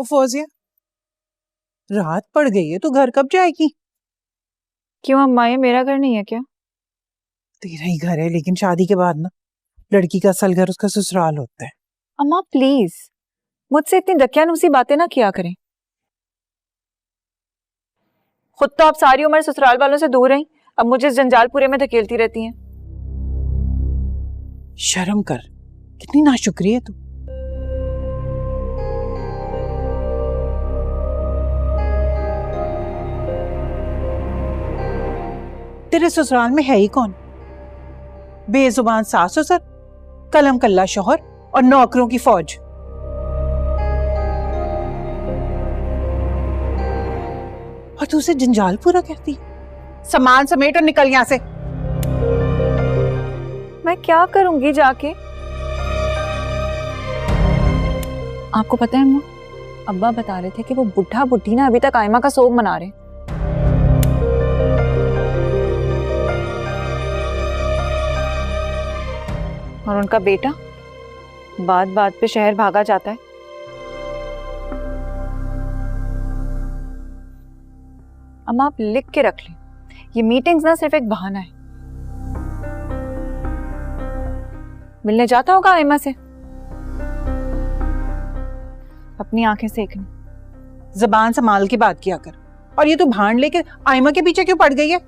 ओ फौजिया, रात पड़ गई है, तो घर कब जाएगी? क्यों अम्मा, ये मेरा घर नहीं है क्या? तेरा ही घर है, लेकिन शादी के बाद ना लड़की का असल घर उसका ससुराल होता है। अम्मा प्लीज मुझसे इतनी दकियानूसी बातें ना किया करें। खुद तो आप सारी उम्र ससुराल वालों से दूर रही, अब मुझे इस जंजालपुरे में धकेलती रहती हैं। शर्म कर, कितनी नाशुक्री है तू। तेरे ससुराल में है ही कौन? बेजुबान सास ससुर, कलम कल्ला शौहर और नौकरों की फौज। और तू उसे जंजाल पूरा कहती? सामान समेट और निकल यहां से। मैं क्या करूंगी जाके? आपको पता है अम्मा, अब्बा बता रहे थे कि वो बुढ़ा बुढ़ी ना अभी तक आयमा का सोग मना रहे। और उनका बेटा बात बात पे शहर भागा जाता है। अम्मा आप लिख के रख लें, ये मीटिंग्स ना सिर्फ एक बहाना है। मिलने जाता होगा आयमा से, अपनी आंखें सेकने। जबान संभाल के बात किया कर। और ये तू भांड लेके आयमा के पीछे क्यों पड़ गई है?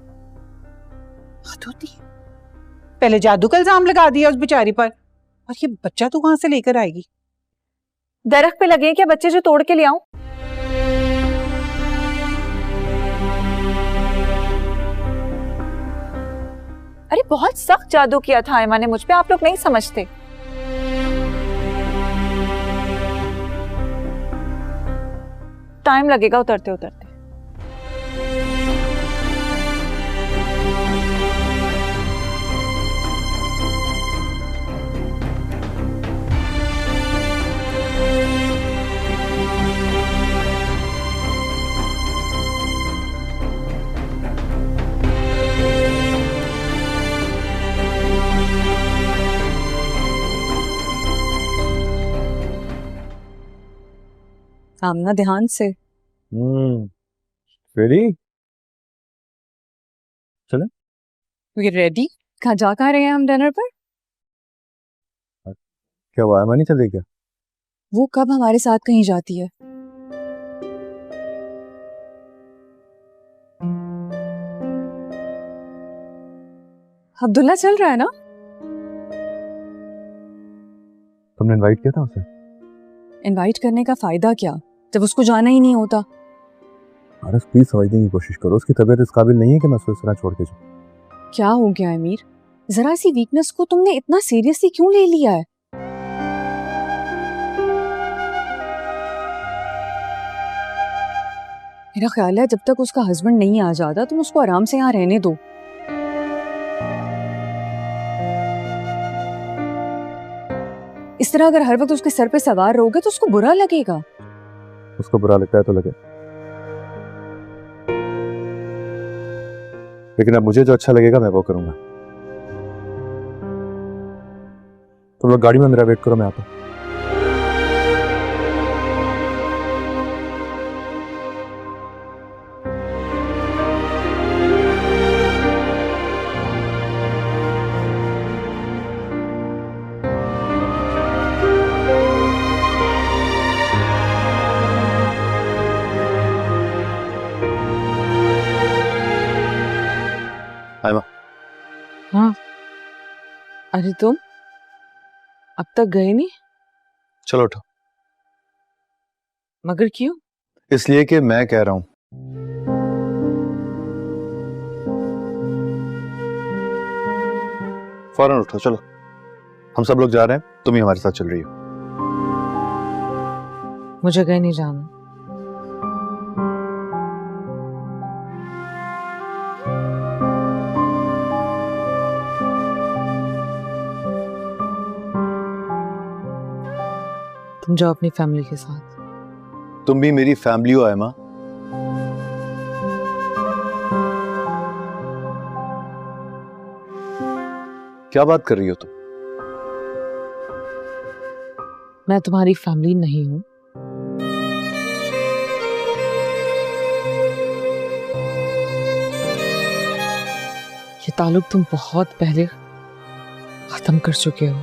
हद होती है। पहले जादू का इल्जाम लगा दिया उस बेचारी पर, और ये बच्चा तू कहां से लेकर आएगी? दरख्त पे लगे हैं क्या बच्चे जो तोड़ के ले आऊं? अरे बहुत सख्त जादू किया था आयमा ने मुझ पे, आप लोग नहीं समझते। टाइम लगेगा उतरते उतरते। सामना ध्यान से। रेडी? चले? We ready? कहाँ जा कहाँ रहे हैं हम डिनर पर? क्या वो आयमा नहीं चल रही क्या? वो कब हमारे साथ कहीं जाती है? अब्दुल्ला चल रहा है ना? तुमने इनवाइट किया था उसे? इनवाइट करने का फायदा क्या जब उसको जाना ही नहीं होता? अरे प्लीज समझने की कोशिश करो, उसकी तबीयत इस काबिल नहीं है कि मैं उसे इस तरह छोड़ के जाऊं। क्या हो गया अमीर, जरा सी वीकनेस को तुमने इतना सीरियसली क्यों ले लिया है? मेरा ख्याल है जब तक उसका हस्बैंड नहीं आ जाता तुम उसको आराम से यहाँ रहने दो। इस तरह अगर हर वक्त उसके सर पे सवार रहोगे तो उसको बुरा लगेगा। उसको बुरा लगता है तो लगे, लेकिन अब मुझे जो अच्छा लगेगा मैं वो करूंगा। तुम लोग गाड़ी में मेरा वेट करो, मैं आता हूं। आयमा। हाँ, अरे तुम अब तक गए नहीं? चलो उठो। मगर क्यों? इसलिए कि मैं कह रहा हूं। फौरन उठो, चलो। हम सब लोग जा रहे हैं, तुम ही हमारे साथ चल रही हो। मुझे कहीं नहीं जाना। तुम जाओ अपनी फैमिली के साथ। तुम भी मेरी फैमिली हो आयमा। क्या बात कर रही हो तुम? मैं तुम्हारी फैमिली नहीं हूं, ताल्लुक तुम बहुत पहले खत्म कर चुके हो।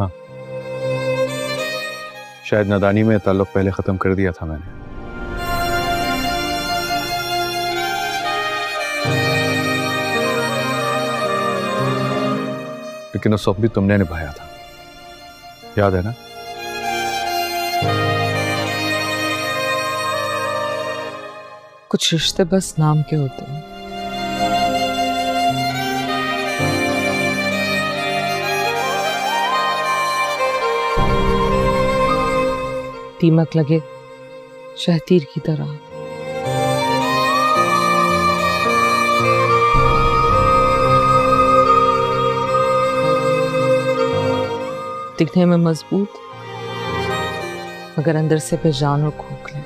हाँ, शायद नादानी में ताल्लुक पहले खत्म कर दिया था मैंने। लेकिन उस वक्त भी तुमने निभाया था, याद है ना? कुछ रिश्ते बस नाम के होते हैं। दीमक लगे शहतीर की तरह। दिखने में मजबूत मगर अंदर से बेजान और खोखले।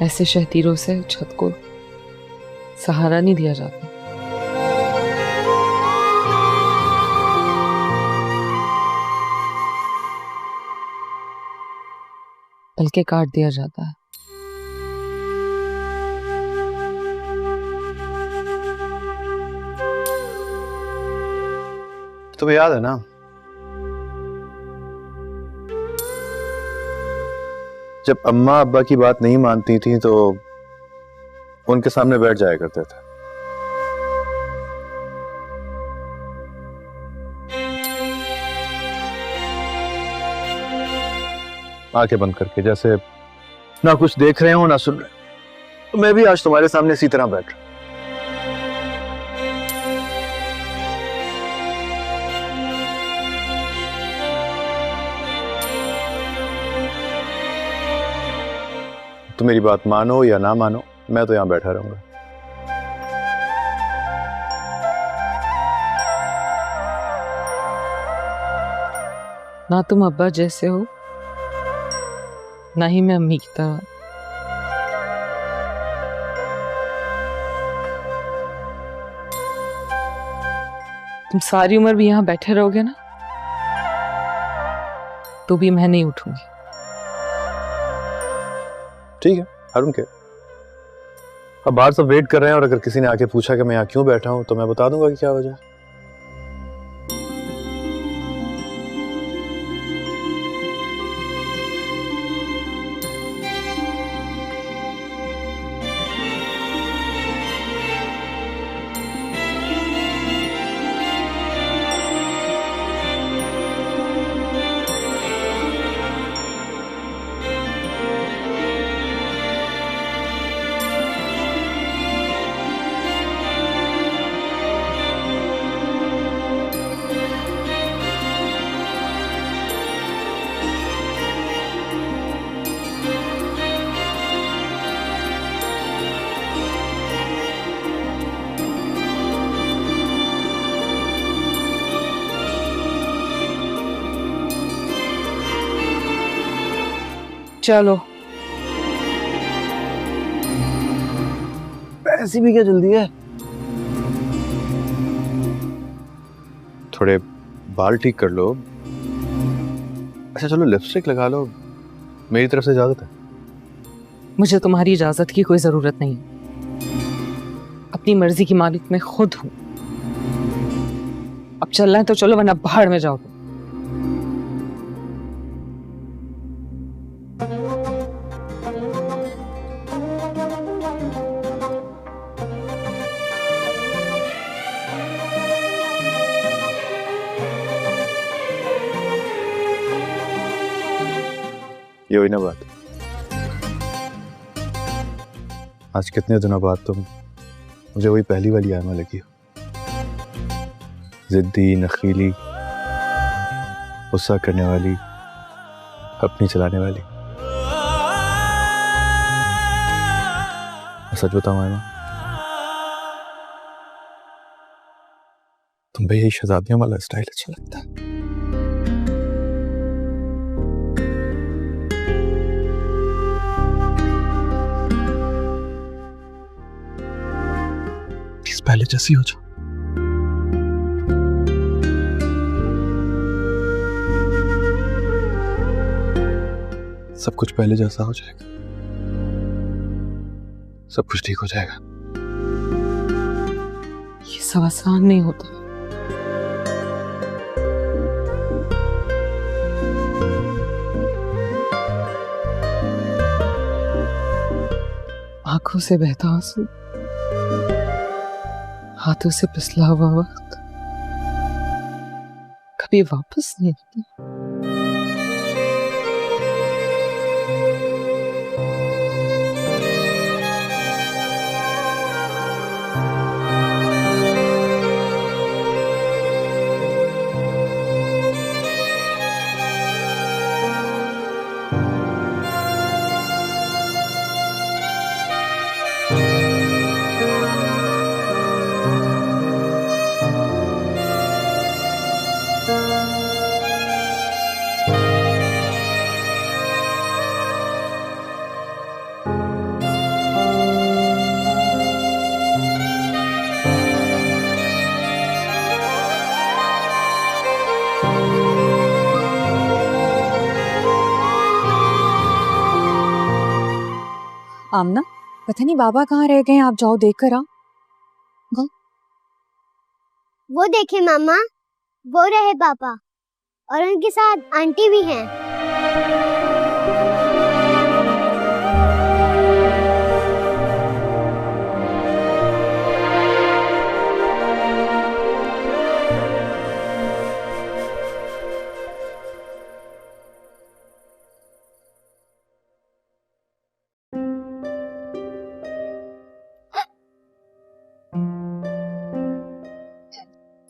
ऐसे शहतीरों से छत को सहारा नहीं दिया जाता। बल्कि काट दिया जाता है। तुम्हें याद है ना, जब अम्मा अब्बा की बात नहीं मानती थी तो उनके सामने बैठ जाया करते थे। आंखें बंद करके, जैसे ना कुछ देख रहे हो ना सुन रहे हो। तो मैं भी आज तुम्हारे सामने इसी तरह बैठ रहा हूं। तो मेरी बात मानो या ना मानो, मैं तो यहां बैठा रहूंगा। ना तुम अब्बा जैसे हो, ना ही मैं अम्मी की तरह। तुम सारी उम्र भी यहां बैठे रहोगे ना, तो भी मैं नहीं उठूंगी। ठीक है, आई डोंट केयर। अब बाहर सब वेट कर रहे हैं और अगर किसी ने आके पूछा कि मैं यहाँ क्यों बैठा हूं तो मैं बता दूंगा कि क्या वजह है। चलो, ऐसी भी क्या जल्दी है? थोड़े बाल ठीक कर लो। अच्छा चलो, लिपस्टिक लगा लो, मेरी तरफ से इजाजत है। मुझे तुम्हारी इजाजत की कोई जरूरत नहीं। अपनी मर्जी की मालिक मैं खुद हूं। अब चलना है तो चलो, वरना भाड़ में जाओ। ये हुई ना बात। आज कितने दिनों बाद तुम मुझे वही पहली वाली आयमा लगी हो, जिद्दी, नखीली, गुस्सा करने वाली, अपनी चलाने वाली। सच बताऊं आयमा, तुम्हें यही शहजादियों वाला स्टाइल अच्छा लगता है। पहले जैसी हो जाओ। सब कुछ पहले जैसा हो जाएगा, सब कुछ ठीक हो जाएगा। ये सब आसान नहीं होता। आंखों से बहता आंसू, हाथों से पिसला हुआ वक्त कभी वापस नहीं आता। आमना, पता नहीं बाबा कहाँ रह गए, आप जाओ देख कर आओ। वो देखे मामा, वो रहे पापा और उनके साथ आंटी भी हैं।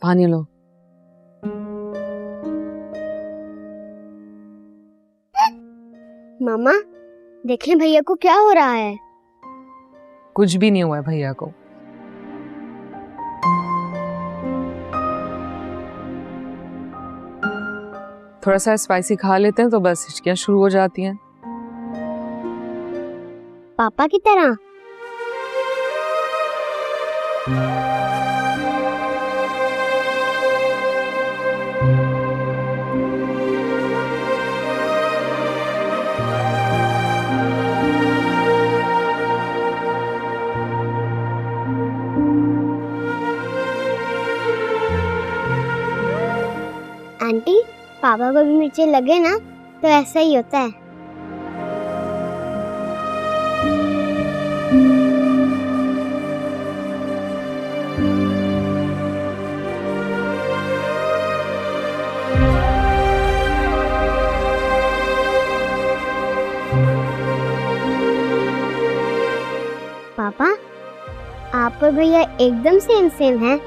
पानी लो। मामा, देखें भैया को क्या हो रहा है। कुछ भी नहीं हुआ है भैया को। थोड़ा सा स्पाइसी खा लेते हैं तो बस हिचकियां शुरू हो जाती हैं। पापा की तरह। आंटी, पापा को भी मिर्ची लगे ना तो ऐसा ही होता है। पापा, आप और भैया एकदम सेम हैं।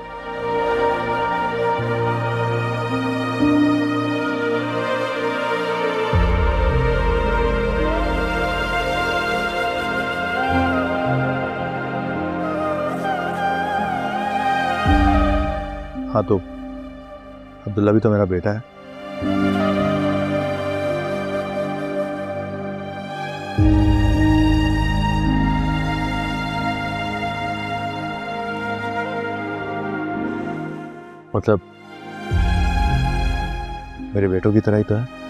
हाँ तो अब्दुल्ला भी तो मेरा बेटा है। मतलब मेरे बेटों की तरह ही तो है।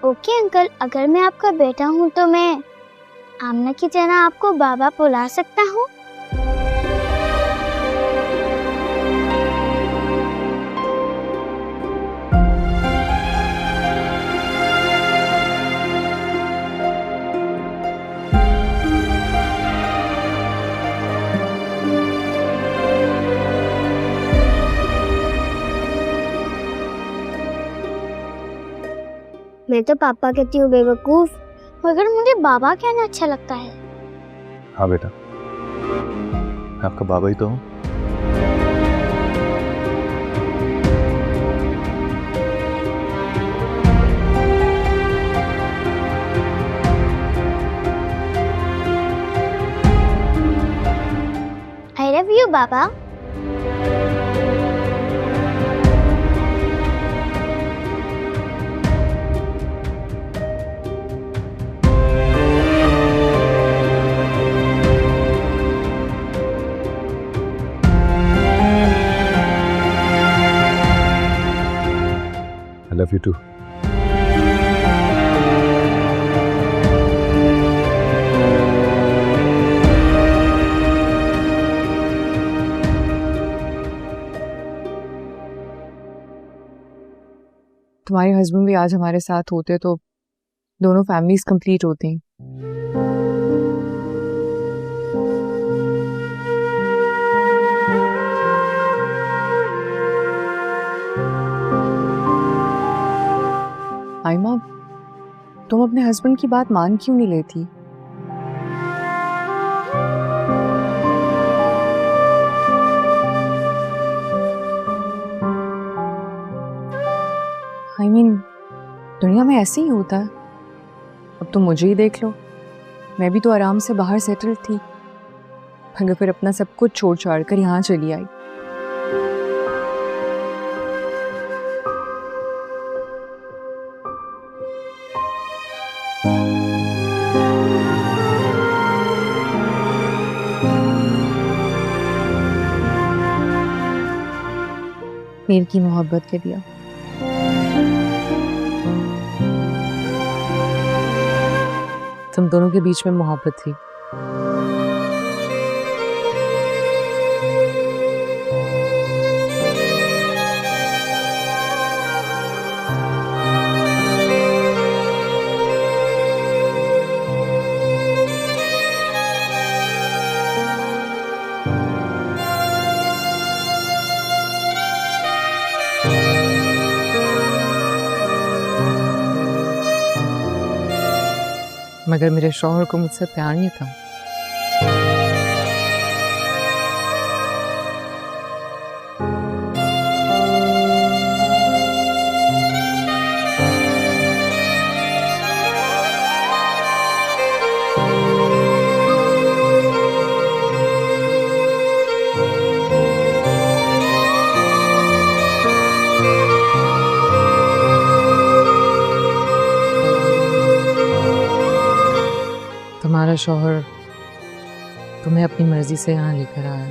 ओके अंकल, अगर मैं आपका बेटा हूँ तो मैं आमना की तरह आपको बाबा बुला सकता हूँ। मैं तो पापा कहती हूँ बेवकूफ, मगर मुझे बाबा कहना अच्छा लगता है। हाँ बेटा, मैं आपका बाबा ही तो हूँ। I love you बाबा। I love you too. तुम्हारे हस्बैंड भी आज हमारे साथ होते तो दोनों फैमिलीज कंप्लीट होती। आयमा, तुम अपने हस्बैंड की बात मान क्यों नहीं लेती? I mean, दुनिया में ऐसे ही होता है। अब तो मुझे ही देख लो, मैं भी तो आराम से बाहर सेटल थी, मगर फिर अपना सब कुछ छोड़ छाड़ कर यहाँ चली आई। मेरी की मोहब्बत के दिया। तुम दोनों के बीच में मोहब्बत थी। मगर मेरे शौहर को मुझसे प्यार नहीं था। तुम्हारा शौहर तुम्हें अपनी मर्जी से यहाँ लेकर आया।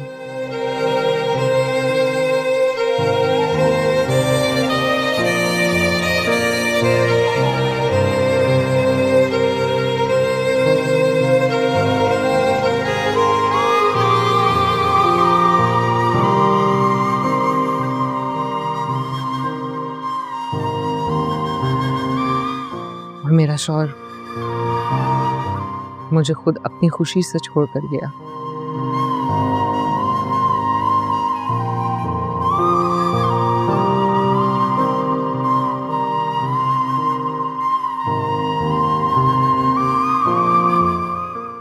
और मेरा शौहर मुझे खुद अपनी खुशी से छोड़ कर गया।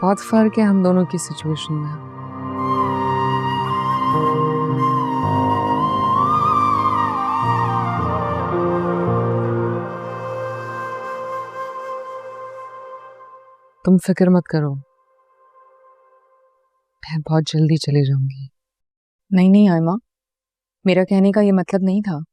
बहुत फर्क है हम दोनों की सिचुएशन में। तुम फिक्र मत करो, मैं बहुत जल्दी चली जाऊंगी। नहीं नहीं आयमा, मेरा कहने का ये मतलब नहीं था।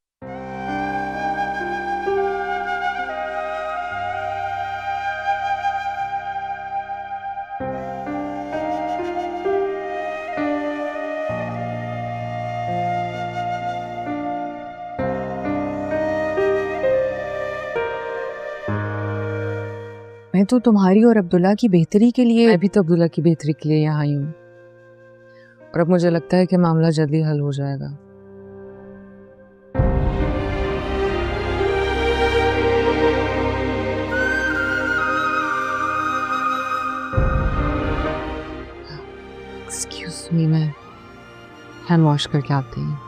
मैं तो तुम्हारी और अब्दुल्ला की बेहतरी के लिए। मैं भी तो अब्दुल्ला की बेहतरी के लिए यहाँ आई हूँ, और अब मुझे लगता है कि मामला जल्दी हल हो जाएगा। एक्सक्यूज मी, मैं हैंड वॉश करके आती हूँ।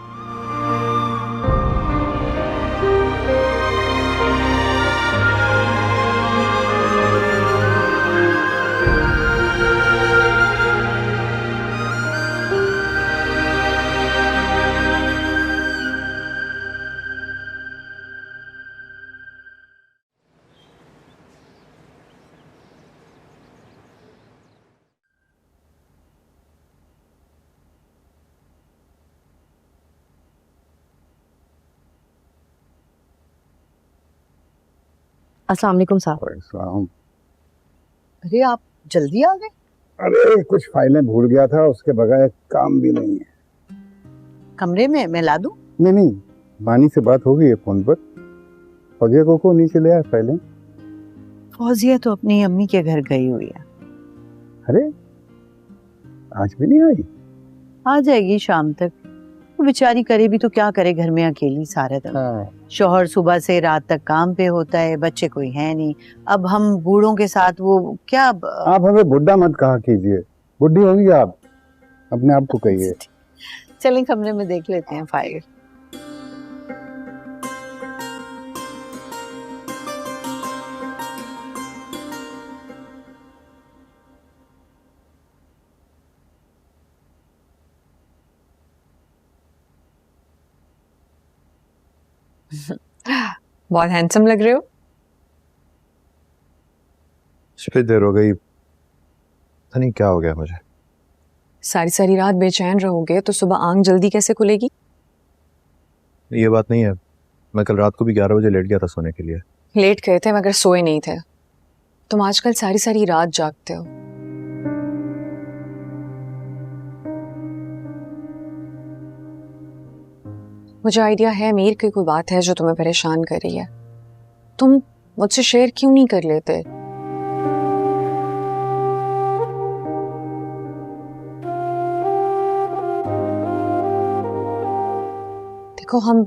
अस्सलाम वालेकुम साहब। अरे आप जल्दी आ गए। अरे कुछ फाइलें भूल गया था, उसके बगैर काम भी नहीं है। कमरे में मैं ला दूं? नहीं नहीं, बानी से बात हो गई है फोन पर, फौजिया को नीचे ले आए पहले। फौजिया तो अपनी अम्मी के घर गई हुई है। अरे आज भी नहीं आई? आ जाएगी शाम तक। वो बेचारी करे भी तो क्या करे, घर में अकेली सारे दिन। शौहर सुबह से रात तक काम पे होता है, बच्चे कोई है नहीं। अब हम बूढ़ों के साथ वो क्या आप हमें बुढ़ा मत कहा कीजिए, बुढ़ी होंगी आप, अपने आप को कहिए। चलें कमरे में देख लेते हैं फाइल। बहुत हैंडसम लग रहे हो। फिर देर हो गई, पता नहीं क्या हो गया मुझे। सारी सारी रात बेचैन रहोगे तो सुबह आंख जल्दी कैसे खुलेगी? ये बात नहीं है, मैं कल रात को भी 11 बजे लेट गया था सोने के लिए। लेट गए थे मगर सोए नहीं थे। तुम आजकल सारी सारी रात जागते हो। मुझे आइडिया है मीर की कोई बात है जो तुम्हें परेशान कर रही है। तुम मुझसे शेयर क्यों नहीं कर लेते? देखो हम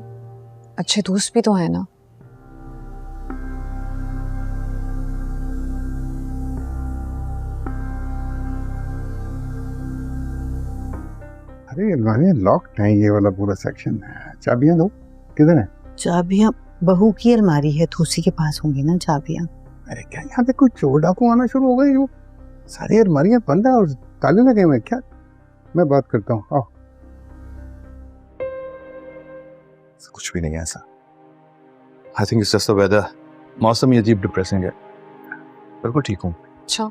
अच्छे दोस्त भी तो हैं ना। अरे अलमारियाँ लॉक्ड हैं, ये वाला पूरा सेक्शन है। चाबियां दो, किधर है? चाबियां बहू की अलमारी है तो उसी के पास होंगी ना चाबियां। अरे क्या यहाँ पे कोई चोर डाकू आना शुरू हो गए? जो सारी अलमारियां बंद है और ताले लगे हुए। क्या, मैं बात करता हूँ, आओ। कुछ भी नहीं है ऐसा। I think it's just the weather. मौसम ही अजीब डिप्रेसिंग है। बिल्कुल ठीक हूँ। अच्छा,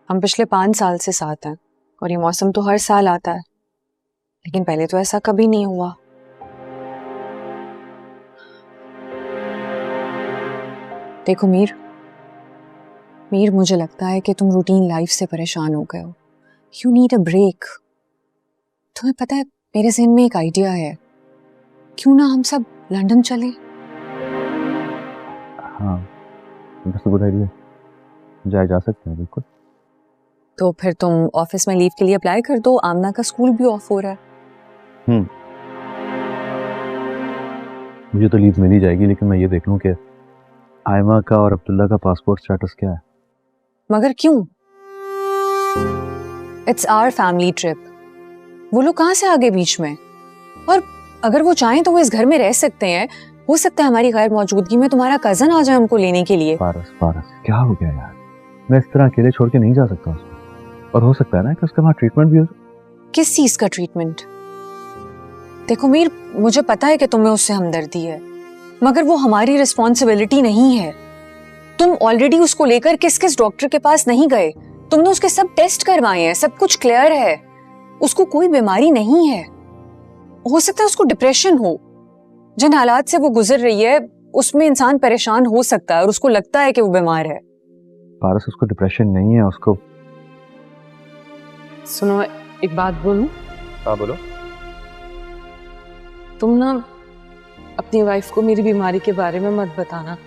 हम पिछले 5 साल से साथ हैं और ये मौसम तो हर साल आता है, लेकिन पहले तो ऐसा कभी नहीं हुआ। देखो मीर, मुझे लगता है कि तुम रूटीन लाइफ से परेशान हो गए हो। You need a break. तुम्हें पता है मेरे ज़हन में एक आइडिया है, क्यों ना हम सब लंदन चलें? हाँ, दैट्स अ गुड आइडिया। जा सकते हैं बिल्कुल। तो फिर तुम ऑफिस में लीव के लिए अप्लाई कर दो। आमना का स्कूल भी ऑफ हो रहा है। मुझे तो लीव मिल ही जाएगी, लेकिन मैं ये देख लूं कि आयमा का और अब्दुल्ला का पासपोर्ट स्टेटस क्या है। मगर क्यों? It's our family trip. वो लोग कहाँ से आगे बीच में? और अगर वो चाहें तो वो इस घर में रह सकते हैं। हो सकता है हमारी गैर मौजूदगी में तुम्हारा कजन आ जाए उनको लेने के लिए। पारस क्या हो गया यार? मैं इस तरह अकेले छोड़ के नहीं जा सकता उसको। और हो सकता है ना कि उसका वहाँ ट्रीटमेंट भी हो। किस चीज का ट्रीटमेंट? देखो मीर, मुझे पता है कि तुम्हें उससे हमदर्दी है, मगर वो हमारी रिस्पॉन्सिबिलिटी नहीं है। तुम ऑलरेडी उसको लेकर किस किस डॉक्टर के पास नहीं गए? तुमने उसके सब टेस्ट करवाए हैं, सब कुछ क्लियर है। उसको कोई बीमारी नहीं है। हो सकता है उसको डिप्रेशन हो। जिन हालात से वो गुजर रही है उसमें इंसान परेशान हो सकता है और उसको लगता है कि वो बीमार है। पारस, उसको डिप्रेशन नहीं है। उसको सुनो, एक बात बोलूं? हाँ बोलो। तुम ना अपनी वाइफ को मेरी बीमारी के बारे में मत बताना।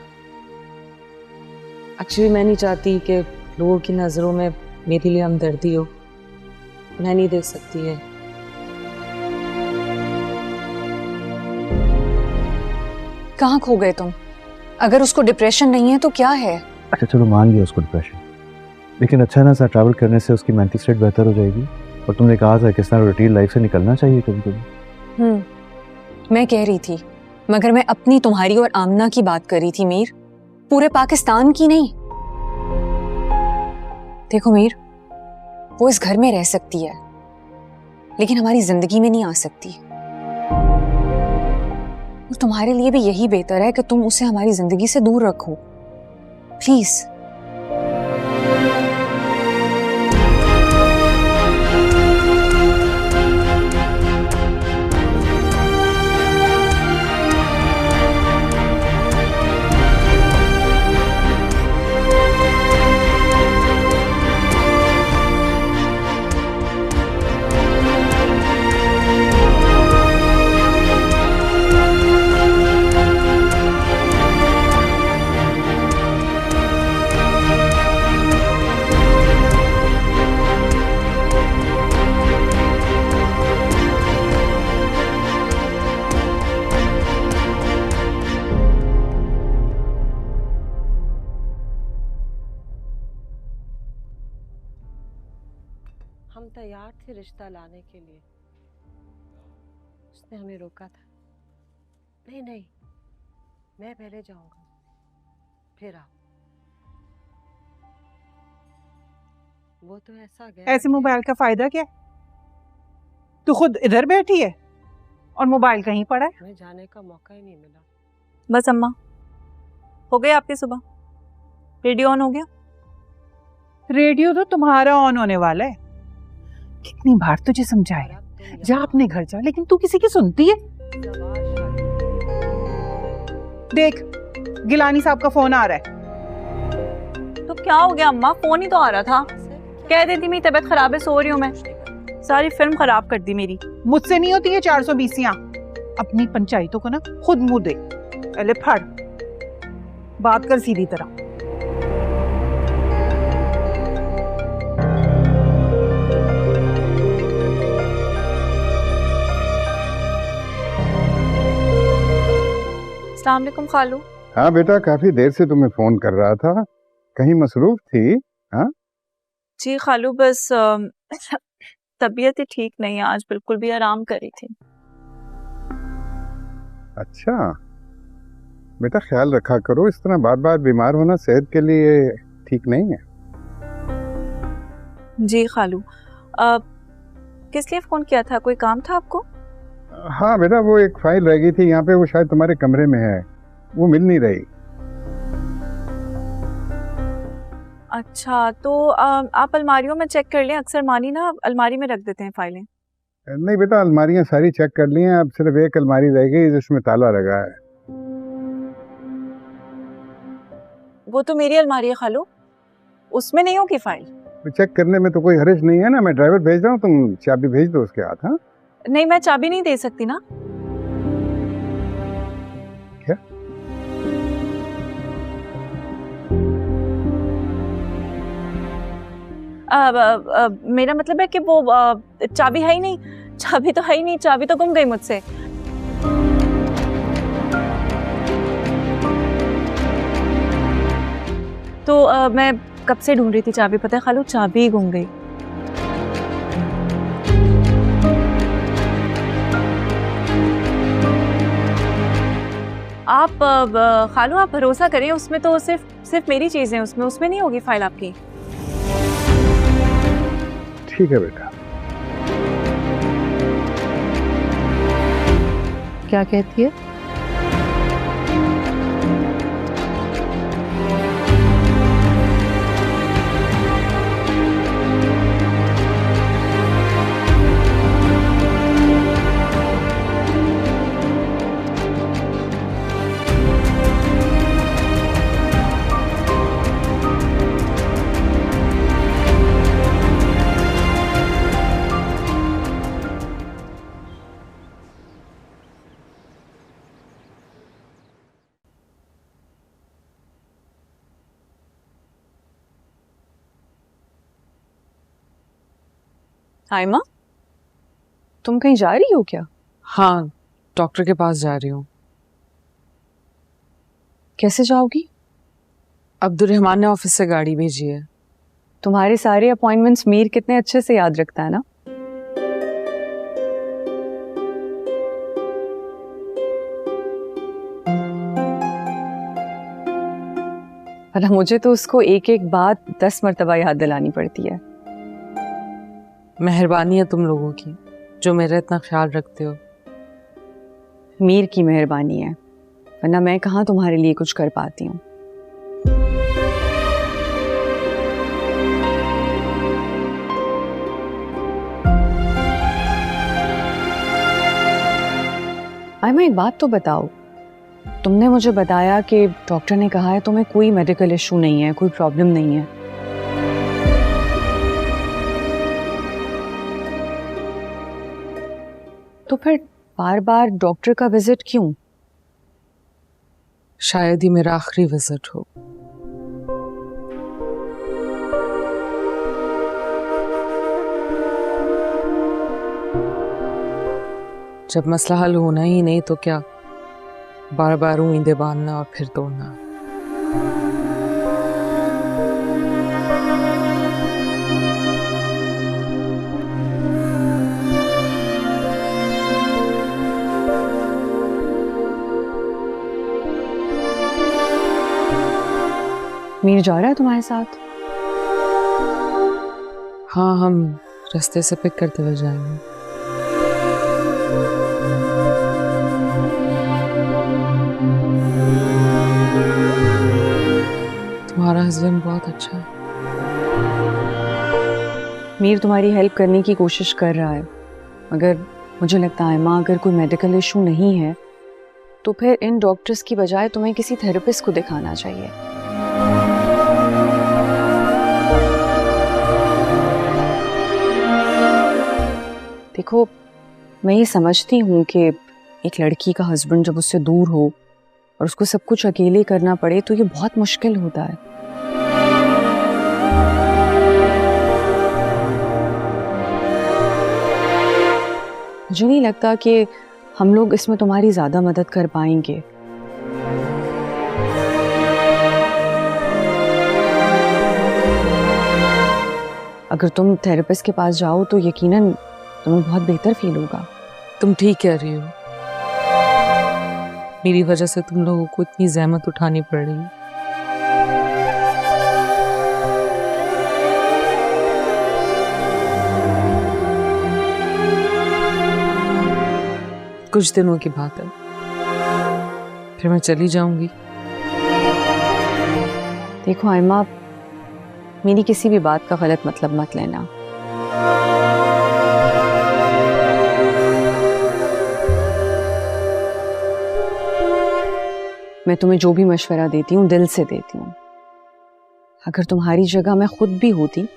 एक्चुअली मैं नहीं चाहती कि लोगों की नजरों में मेरे लिए हमदर्दी हो। मैं नहीं देख सकती है। कहाँ खो गए तुम? अगर उसको डिप्रेशन नहीं है तो क्या है? अच्छा चलो मान लिया उसको डिप्रेशन, लेकिन अच्छा ना सा ट्रैवल करने से उसकी मेंटल स्टेट बेहतर हो जाएगी। और तुमने कहा था किस तरह रूटीन लाइफ से निकलना चाहिए कभी कभी। मैं कह रही थी, मगर मैं अपनी, तुम्हारी और आमना की बात कर रही थी मीर, पूरे पाकिस्तान की नहीं। देखो मीर, वो इस घर में रह सकती है लेकिन हमारी जिंदगी में नहीं आ सकती। और तुम्हारे लिए भी यही बेहतर है कि तुम उसे हमारी जिंदगी से दूर रखो, प्लीज। तैयार थे रिश्ता लाने के लिए, उसने हमें रोका था। नहीं नहीं, मैं पहले जाऊंगा, फिर आओ। वो तो ऐसा गया ऐसे मोबाइल का फायदा क्या है? तू खुद इधर बैठी है और मोबाइल कहीं पड़ा है। मैं जाने का मौका ही नहीं मिला। बस अम्मा, हो गए आपके सुबह? रेडियो ऑन हो गया? रेडियो तो तुम्हारा ऑन होने वाला है। कितनी बार तुझे समझाया, जा अपने घर जा, लेकिन तू किसी की सुनती है? देख, गिलानी साहब का फोन आ रहा है। तो क्या हो गया अम्मा? फोन ही तो आ रहा था। कह देती मेरी तबीयत खराब है, सो रही हूँ मैं। सारी फिल्म खराब कर दी मेरी। मुझसे नहीं होती है 420। अपनी पंचायतों को ना खुद मुंह दे। पहले फड़, बात कर सीधी तरह। अस्सलाम वालेकुम खालू। हाँ बेटा, काफी देर से तुम्हें फोन कर रहा था, कहीं मसरूफ थी? हाँ जी खालू, बस तबीयत ही ठीक नहीं है, आज बिल्कुल भी आराम करी थी। अच्छा बेटा, ख्याल रखा करो, इस तरह बार बार बीमार होना सेहत के लिए ठीक नहीं है। जी खालू, किस लिए फोन किया था? कोई काम था आपको? हाँ बेटा, वो एक फाइल रह गई थी यहाँ पे, वो शायद तुम्हारे कमरे में है, वो मिल नहीं रही। अच्छा, तो आप अलमारियों में चेक कर लें, अक्सर मानी ना अलमारी में रख देते हैं फाइलें। नहीं बेटा, अलमारियां सारी चेक कर ली हैं, अब सिर्फ एक अलमारी रह गई जिसमें ताला लगा है। वो तो मेरी अलमारी है खालू, उसमें नहीं होगी फाइल। तो चेक करने में तो कोई हर्ज नहीं है ना, मैं ड्राइवर भेज रहा हूँ, तुम चाबी भेज दो उसके हाथ। हाँ नहीं, मैं चाबी नहीं दे सकती ना। क्या? मेरा मतलब है कि वो चाबी है ही नहीं। चाबी तो है ही नहीं, चाबी तो गुम गई मुझसे। तो मैं कब से ढूंढ रही थी चाबी, पता है खालू, चाबी ही गुम गई। आप खालू, आप भरोसा करें, उसमें तो सिर्फ मेरी चीजें, उसमें नहीं होगी फाइल आपकी। ठीक है बेटा। क्या कहती है? आयमा, तुम कहीं जा रही हो क्या? हाँ, डॉक्टर के पास जा रही हूँ। कैसे जाओगी? अब्दुर्रहमान ने ऑफिस से गाड़ी भेजी है। तुम्हारे सारे अपॉइंटमेंट्स मीर कितने अच्छे से याद रखता है ना। पर मुझे तो उसको एक एक बात 10 मर्तबा याद दिलानी पड़ती है। मेहरबानी है तुम लोगों की जो मेरा इतना ख्याल रखते हो। मीर की मेहरबानी है, वरना मैं कहाँ तुम्हारे लिए कुछ कर पाती हूँ। आयमा, एक बात तो बताओ, तुमने मुझे बताया कि डॉक्टर ने कहा है तुम्हें कोई मेडिकल इशू नहीं है, कोई प्रॉब्लम नहीं है। तो फिर बार बार डॉक्टर का विजिट क्यों? शायद ही मेरा आखिरी विजिट हो। जब मसला हल होना ही नहीं तो क्या बार बार उम्मीदें बांधना और फिर तोड़ना। मीर जा रहा है तुम्हारे साथ? हाँ, हम रास्ते से पिक करते हुए जाएंगे। तुम्हारा हस्बैंड बहुत अच्छा है। मीर तुम्हारी हेल्प करने की कोशिश कर रहा है, मगर मुझे लगता है माँ, अगर कोई मेडिकल इशू नहीं है तो फिर इन डॉक्टर्स की बजाय तुम्हें किसी थेरेपिस्ट को दिखाना चाहिए। देखो, मैं ये समझती हूँ कि एक लड़की का हस्बैंड जब उससे दूर हो और उसको सब कुछ अकेले करना पड़े तो ये बहुत मुश्किल होता है। मुझे नहीं लगता कि हम लोग इसमें तुम्हारी ज्यादा मदद कर पाएंगे। अगर तुम थेरेपिस्ट के पास जाओ तो यकीनन तुम्हें बहुत बेहतर फील होगा। तुम ठीक कह रही हो, मेरी वजह से तुम लोगों को इतनी जहमत उठानी पड़ रही है। कुछ दिनों की बात है, फिर मैं चली जाऊंगी। देखो आयमा, मेरी किसी भी बात का गलत मतलब मत लेना। मैं तुम्हें जो भी मशवरा देती हूँ दिल से देती हूँ। अगर तुम्हारी जगह मैं खुद भी होती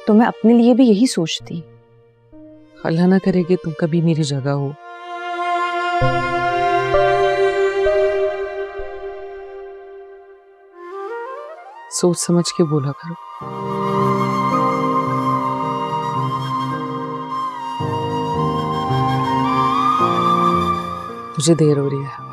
तो मैं अपने लिए भी यही सोचती। अल्लाह ना करे कि तुम कभी मेरी जगह हो। सोच समझ के बोला करो। मुझे देर हो रही है।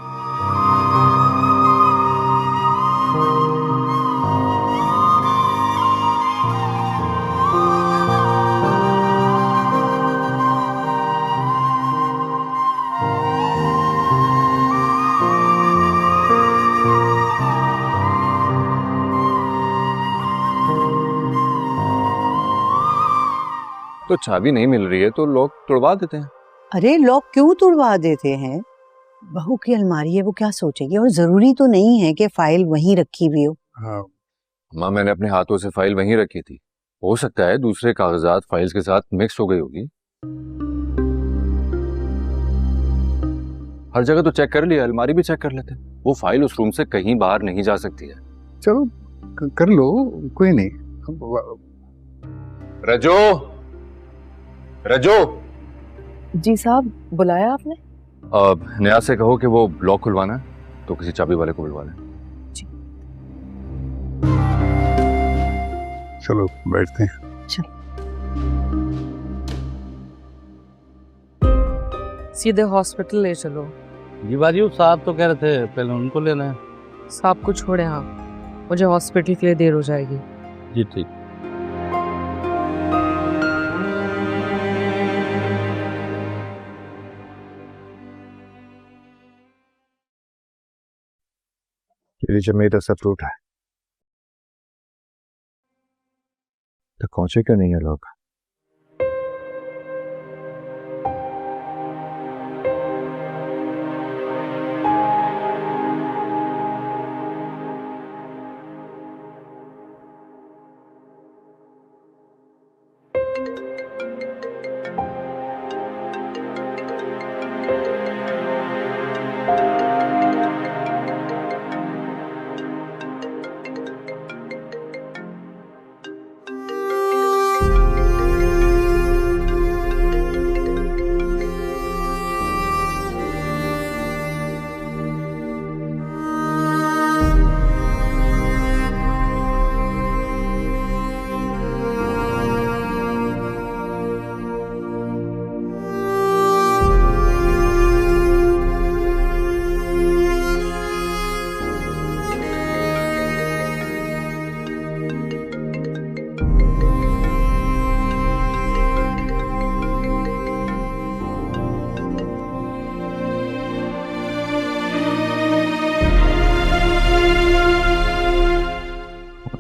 तो चाबी नहीं मिल रही है तो लॉक तोड़वा देते हैं। अरे लॉक क्यों तोड़वा देते हैं? बहू की अलमारी है, वो क्या सोचेगी? और जरूरी तो नहीं है कि फाइल वहीं रखी हुई हो। हाँ माँ, मैंने अपने हाथों से फाइल वहीं रखी थी। हो सकता है दूसरे कागजात फाइल्स के साथ मिक्स हो गई होगी। हर जगह तो चेक कर लिया, अलमारी भी चेक कर लेते। वो फाइल उस रूम से कहीं बाहर नहीं जा सकती है। चलो कर लो, कोई नहीं। रजो, रजो। जी साहब, बुलाया आपने? नया से कहो कि वो लॉक खुलवाना है तो किसी चाबी वाले को बुलवा लें। चलो बैठते हैं। सीधे हॉस्पिटल ले चलो। जी बाजी, साहब तो कह रहे थे पहले उनको लेना है। साहब को छोड़े, हाँ, मुझे हॉस्पिटल के लिए देर हो जाएगी। जी ठीक। जब मेरी तरफ से फ्रूट है तो पहुंचे क्यों नहीं है लोग?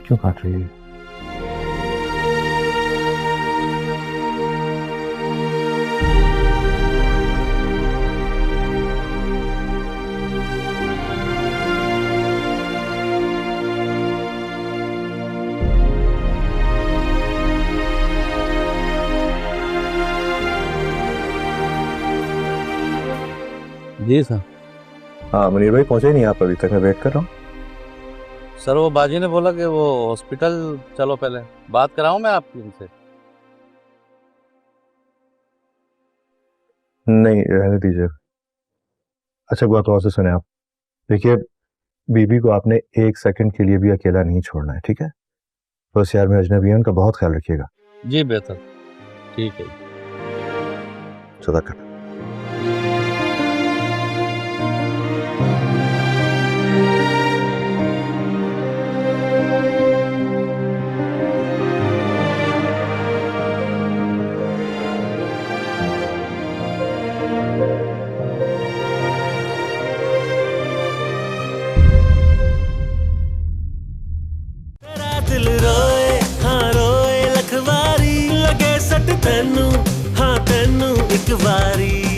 क्यों काट रही है? जी सर। हाँ मुनीर भाई पहुंचे नहीं आप अभी तक, मैं वेट कर रहा हूँ। सर वो बाजी ने बोला कि वो हॉस्पिटल चलो, पहले बात कराऊं मैं आपकी उनसे? नहीं रहने दीजिए। अच्छा बात और से सुने आप, देखिए बीबी को आपने 1 सेकंड के लिए भी अकेला नहीं छोड़ना है, ठीक है? बस यार में अजनबी है, उनका बहुत ख्याल रखिएगा। जी बेहतर, ठीक है। सदाकत। दिल रोए हाँ रोए लख वारी लगे सट तेनू हाँ तेनू एक वारी।